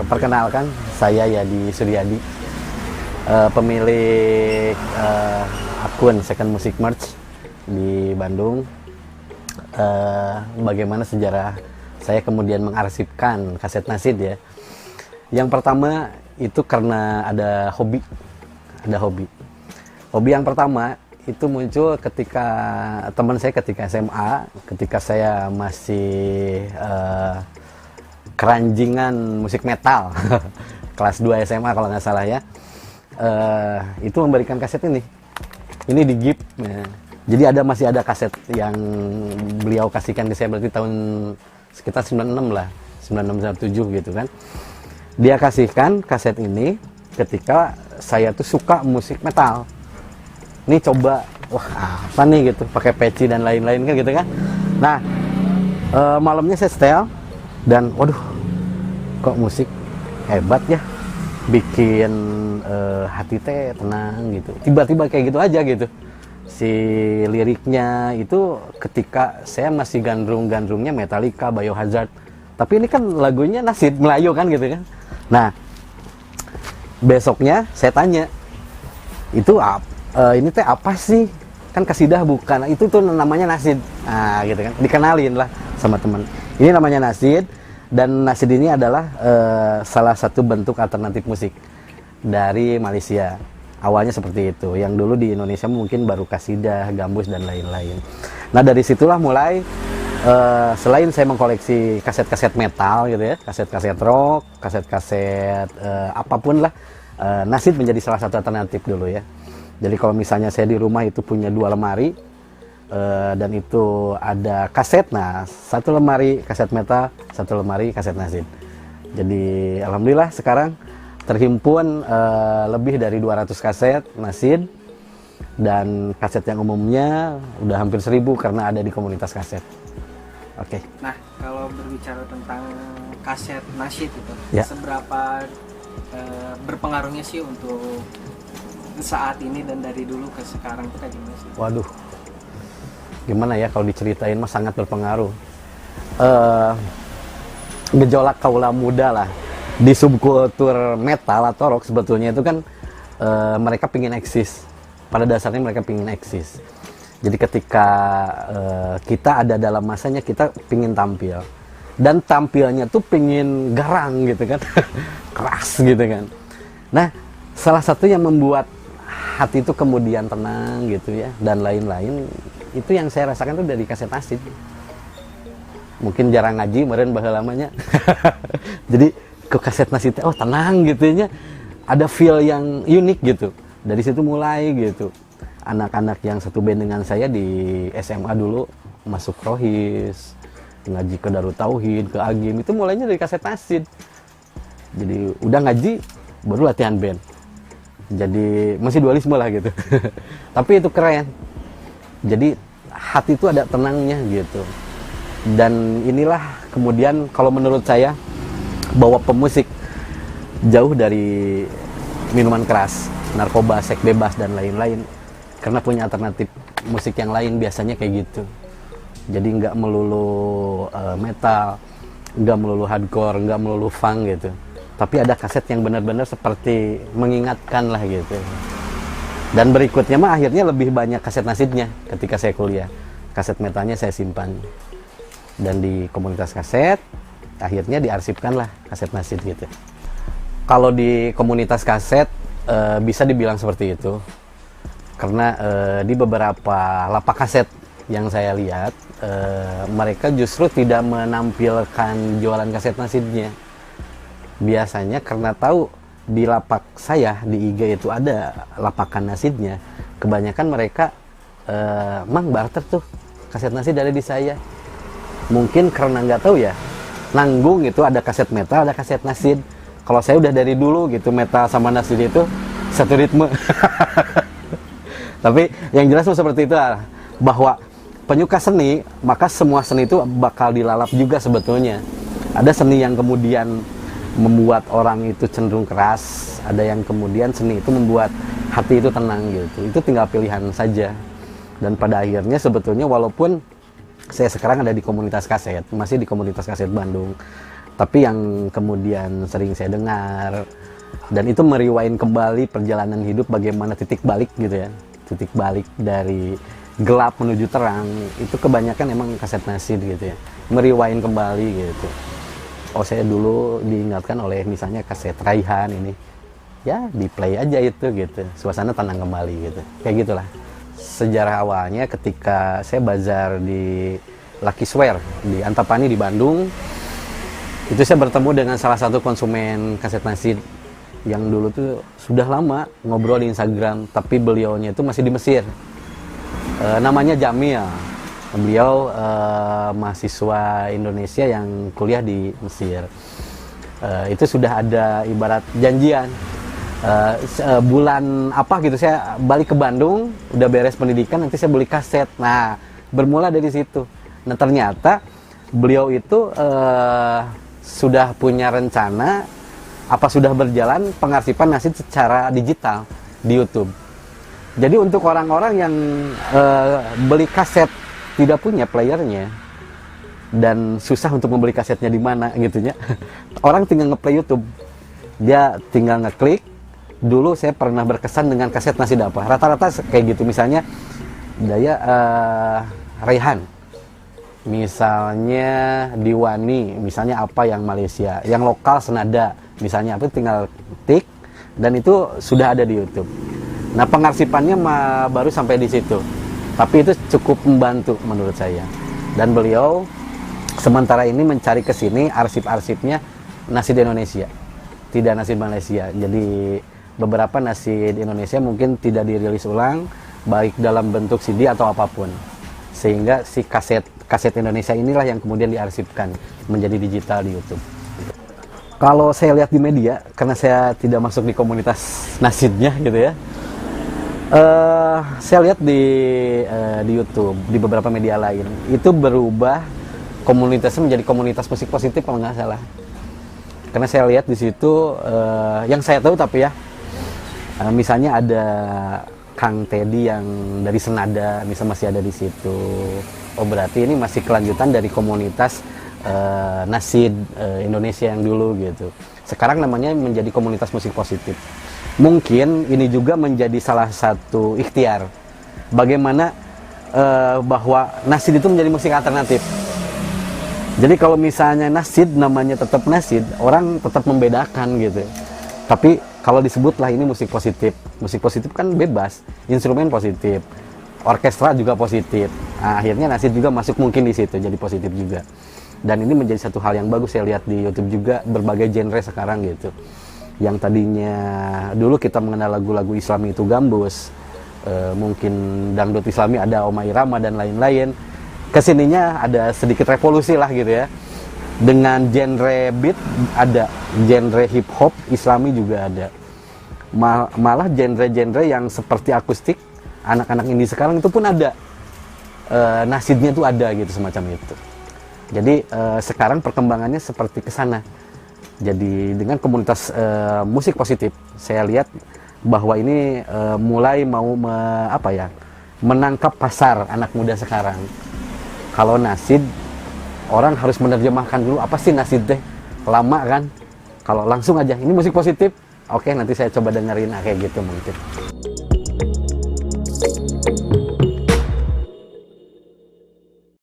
Perkenalkan, saya Yadi Suryadi, pemilik akun Second Music Merch di Bandung. Bagaimana sejarah saya kemudian mengarsipkan kaset nasid ya. Yang pertama itu karena ada hobi. Hobi yang pertama itu muncul ketika teman saya ketika SMA, ketika saya masih keranjingan musik metal, kelas 2 SMA kalau nggak salah ya. Itu memberikan kaset ini di Jeep ya. Jadi masih ada kaset yang beliau kasihkan ke saya, berarti tahun sekitar 96 lah, 96-97 gitu kan. Dia kasihkan kaset ini ketika saya tuh suka musik metal. Ini coba, wah apa nih gitu, pakai peci dan lain-lain kan gitu kan. Nah, malamnya saya setel dan waduh, kok musik hebat ya, bikin hati teh tenang gitu. Tiba-tiba kayak gitu aja gitu. Si liriknya itu ketika saya masih gandrung-gandrungnya Metallica, Biohazard. Tapi ini kan lagunya nasid Melayu kan gitu kan. Nah, besoknya saya tanya, itu ini teh apa sih? Kan kasidah bukan, itu tuh namanya nasid. Nah gitu kan, dikenalin lah sama teman. Ini namanya nasid, dan nasid ini adalah salah satu bentuk alternatif musik dari Malaysia. Awalnya seperti itu, yang dulu di Indonesia mungkin baru kasidah, gambus dan lain-lain. Nah dari situlah mulai, selain saya mengkoleksi kaset-kaset metal gitu ya, kaset-kaset rock, kaset-kaset apapun lah, nasid menjadi salah satu alternatif dulu ya. Jadi kalau misalnya saya di rumah itu punya 2 lemari, dan itu ada kaset, nah 1 lemari kaset metal, 1 lemari kaset nasid. Jadi alhamdulillah sekarang terhimpun lebih dari 200 kaset nasid, dan kaset yang umumnya udah hampir 1000 karena ada di komunitas kaset. Oke. Nah, kalau berbicara tentang kaset nasid itu, ya, seberapa berpengaruhnya sih untuk saat ini dan dari dulu ke sekarang itu kayak gimana sih? Waduh, gimana ya kalau diceritain mah sangat berpengaruh. Gejolak kaula muda lah di subkultur metal atau rock sebetulnya itu kan mereka pingin eksis. Pada dasarnya mereka pingin eksis. Jadi ketika kita ada dalam masanya kita pingin tampil, dan tampilnya tuh pingin garang gitu kan, keras gitu kan. Nah, salah satu yang membuat hati itu kemudian tenang gitu ya, dan lain-lain, itu yang saya rasakan tuh dari kaset nasid. Mungkin jarang ngaji meren baheula lamanya. Jadi ke kaset nasid, oh tenang gitu ya, ada feel yang unik gitu. Dari situ mulai gitu. Anak-anak yang satu band dengan saya di SMA dulu masuk Rohis, ngaji ke Darut Tauhid, ke Agim, itu mulainya dari kaset nasid. Jadi udah ngaji baru latihan band. Jadi masih dualisme lah gitu. Tapi itu keren. Jadi hati itu ada tenangnya gitu. Dan inilah kemudian kalau menurut saya bahwa pemusik jauh dari minuman keras, narkoba, seks bebas dan lain-lain, karena punya alternatif musik yang lain biasanya kayak gitu. Jadi nggak melulu metal, nggak melulu hardcore, nggak melulu funk gitu. Tapi ada kaset yang benar-benar seperti mengingatkan lah gitu. Dan berikutnya mah akhirnya lebih banyak kaset nasidnya ketika saya kuliah. Kaset metalnya saya simpan. Dan di komunitas kaset, akhirnya diarsipkan lah kaset nasid gitu. Kalau di komunitas kaset, bisa dibilang seperti itu. Karena di beberapa lapak kaset yang saya lihat, mereka justru tidak menampilkan jualan kaset nasidnya. Biasanya karena tahu di lapak saya di IG itu ada lapakan nasidnya, kebanyakan mereka mang barter tuh kaset nasid ada di saya. Mungkin karena nggak tahu ya, nanggung itu ada kaset metal, ada kaset nasid. Kalau saya udah dari dulu gitu, metal sama nasid itu satu ritme. Tapi yang jelas seperti itu lah, bahwa penyuka seni, maka semua seni itu bakal dilalap juga sebetulnya. Ada seni yang kemudian membuat orang itu cenderung keras, ada yang kemudian seni itu membuat hati itu tenang gitu. Itu tinggal pilihan saja. Dan pada akhirnya sebetulnya walaupun saya sekarang ada di komunitas kaset, masih di komunitas kaset Bandung, Tapi yang kemudian sering saya dengar, dan itu meriwain kembali perjalanan hidup, bagaimana titik balik gitu ya, titik balik dari gelap menuju terang, itu kebanyakan emang kaset nasid gitu ya, meriwain kembali gitu. Oh, saya dulu diingatkan oleh misalnya kaset Raihan ini, ya di play aja itu gitu, suasana tenang kembali gitu, kayak gitulah. Sejarah awalnya ketika saya bazar di Lucky Swear di Antapani di Bandung, itu saya bertemu dengan salah satu konsumen kaset nasid yang dulu tuh sudah lama ngobrol di Instagram, tapi beliaunya itu masih di Mesir. Namanya Jamil. Beliau mahasiswa Indonesia yang kuliah di Mesir. Itu sudah ada ibarat janjian. Bulan apa gitu saya balik ke Bandung, udah beres pendidikan, nanti saya beli kaset. Nah, bermula dari situ. Nah, ternyata beliau itu sudah punya rencana, apa sudah berjalan pengarsipan nasid secara digital di YouTube. Jadi untuk orang-orang yang beli kaset tidak punya playernya dan susah untuk membeli kasetnya di mana gitunya, orang tinggal ngeplay YouTube, dia tinggal ngeklik. Dulu saya pernah berkesan dengan kaset nasid apa, rata-rata kayak gitu, misalnya daya Raihan, misalnya Diwani, misalnya apa yang Malaysia, yang lokal Senada, misalnya apa, tinggal tik dan itu sudah ada di YouTube. Nah, pengarsipannya baru sampai di situ, tapi itu cukup membantu menurut saya. Dan beliau sementara ini mencari ke sini arsip-arsipnya nasid Indonesia, tidak nasid Malaysia. Jadi beberapa nasid Indonesia mungkin tidak dirilis ulang, baik dalam bentuk CD atau apapun, sehingga si kaset Indonesia inilah yang kemudian diarsipkan menjadi digital di YouTube. Kalau saya lihat di media, karena saya tidak masuk di komunitas nasidnya gitu ya, saya lihat di YouTube, di beberapa media lain, itu berubah komunitasnya menjadi komunitas musik positif kalau nggak salah. Karena saya lihat di situ, yang saya tahu tapi ya, misalnya ada Kang Teddy yang dari Senada, misalnya masih ada di situ. Oh, berarti ini masih kelanjutan dari komunitas nasid Indonesia yang dulu gitu. Sekarang namanya menjadi komunitas musik positif. Mungkin ini juga menjadi salah satu ikhtiar bagaimana bahwa nasid itu menjadi musik alternatif. Jadi kalau misalnya nasid namanya tetap nasid, orang tetap membedakan gitu. Tapi kalau disebutlah ini musik positif kan bebas, instrumen positif, orkestra juga positif. Nah, akhirnya nasid juga masuk mungkin di situ, jadi positif juga. Dan ini menjadi satu hal yang bagus saya lihat di YouTube juga, berbagai genre sekarang gitu. Yang tadinya dulu kita mengenal lagu-lagu Islami itu gambus, mungkin dangdut Islami ada Oma Irama dan lain-lain. Kesininya ada sedikit revolusi lah gitu ya. Dengan genre beat ada, genre hip hop Islami juga ada. Malah genre-genre yang seperti akustik, anak-anak indie sekarang itu pun ada. Nasidnya tuh ada gitu, semacam itu. Jadi sekarang perkembangannya seperti ke sana. Jadi dengan komunitas musik positif, saya lihat bahwa ini mulai mau menangkap pasar anak muda sekarang. Kalau nasid, orang harus menerjemahkan dulu apa sih nasid teh, lama kan. Kalau langsung aja ini musik positif, oke nanti saya coba dengerin, kayak gitu mungkin.